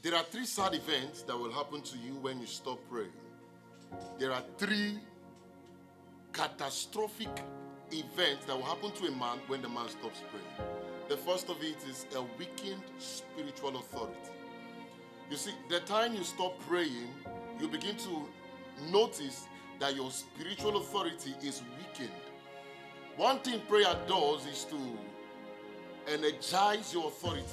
There are three sad events that will happen to you when you stop praying. There are three catastrophic events that will happen to a man when the man stops praying. The first of it is a weakened spiritual authority. You see, the time you stop praying, you begin to notice that your spiritual authority is weakened. One thing prayer does is to energize your authority,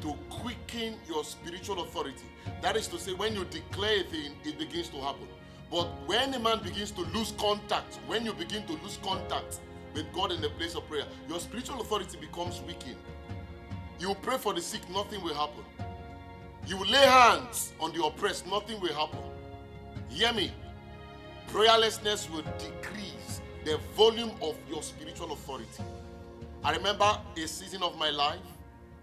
to quicken your spiritual authority. That is to say, when you declare a thing, it begins to happen. But when a man begins to lose contact, when you begin to lose contact with God in the place of prayer, your spiritual authority becomes weakened. You pray for the sick, nothing will happen. You lay hands on the oppressed, nothing will happen. Hear me. Prayerlessness will decrease the volume of your spiritual authority. I remember a season of my life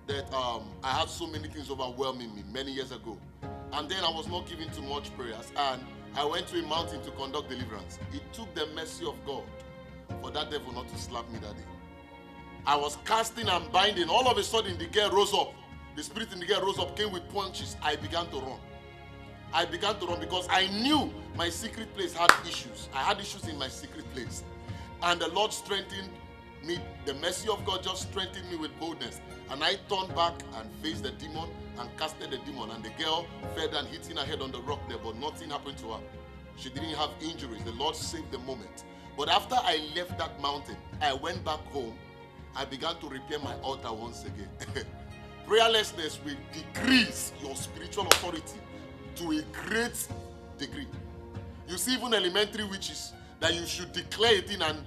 that I had so many things overwhelming me many years ago. And then I was not giving too much prayers. And I went to a mountain to conduct deliverance. It took the mercy of God for that devil not to slap me that day. I was casting and binding. All of a sudden, the girl rose up. The spirit in the girl rose up, came with punches. I began to run. I began to run because I knew my secret place had issues. I had issues in my secret place. And the Lord strengthened me. The mercy of God just strengthened me with boldness. And I turned back and faced the demon and casted the demon. And the girl fell and hit her head on the rock there, but nothing happened to her. She didn't have injuries. The Lord saved the moment. But after I left that mountain, I went back home. I began to repair my altar once again. Prayerlessness will decrease your spiritual authority to a great degree. You see, even elementary witches, that you should declare it in and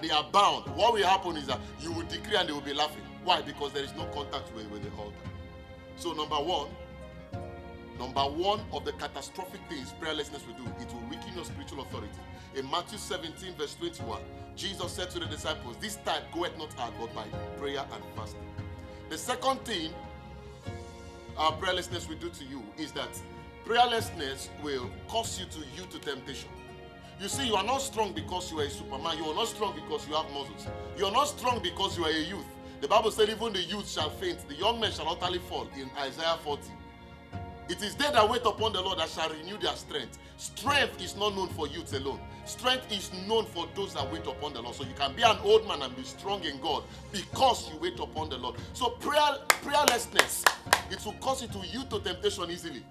they are bound. What will happen is that you will decree and they will be laughing. Why? Because there is no contact with the altar. So number one of the catastrophic things prayerlessness will do, it will weaken your spiritual authority. In Matthew 17 verse 21, Jesus said to the disciples, "This type goeth not out but by prayer and fasting." The second thing prayerlessness will do to you is that prayerlessness will cause you to yield to temptation. You see, you are not strong because you are a superman. You are not strong because you have muscles. You are not strong because you are a youth. The Bible said even the youth shall faint, the young men shall utterly fall in Isaiah 40. It is they that wait upon the Lord that shall renew their strength. Strength is not known for youths alone. Strength is known for those that wait upon the Lord. So you can be an old man and be strong in God because you wait upon the Lord. So prayerlessness, it will cause you to yield to temptation easily.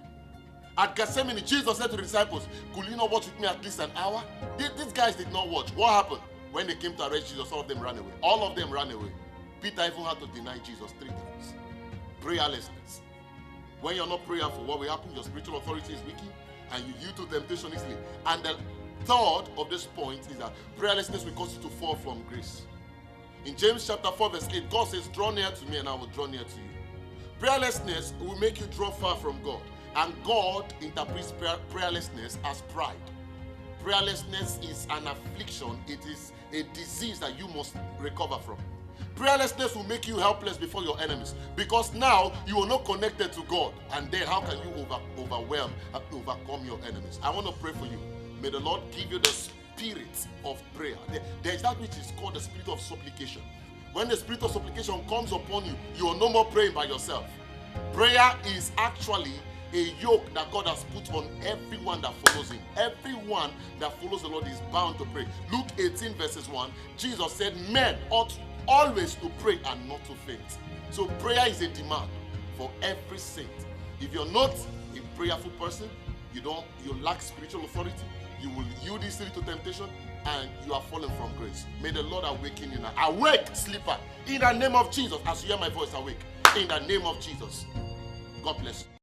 At Gethsemane, Jesus said to the disciples, "Could you not watch with me at least an hour?" These guys did not watch. What happened? When they came to arrest Jesus, all of them ran away. All of them ran away. Peter even had to deny Jesus 3 times. Prayerlessness. When you're not prayerful, what will happen? Your spiritual authority is weakened and you yield to temptation easily. And the third of this point is that prayerlessness will cause you to fall from grace. In James chapter 4 verse 8, God says, "Draw near to me and I will draw near to you." Prayerlessness will make you draw far from God. And God interprets prayerlessness as pride. Prayerlessness is an affliction. It is a disease that you must recover from. Prayerlessness will make you helpless before your enemies because now you are not connected to God. And then how can you overwhelm and overcome your enemies? I want to pray for you. May the Lord give you the spirit of prayer. There is that which is called the spirit of supplication. When the spirit of supplication comes upon you, you are no more praying by yourself. Prayer is actually a yoke that God has put on everyone that follows him. Everyone that follows the Lord is bound to pray. Luke 18 verses 1, Jesus said, "Men ought always to pray and not to faint." So prayer is a demand for every saint. If you're not a prayerful person, you lack spiritual authority, you will yield easily to temptation, and you are falling from grace. May the Lord awaken you now. Awake, sleeper. In the name of Jesus, as you hear my voice, awake. In the name of Jesus. God bless you.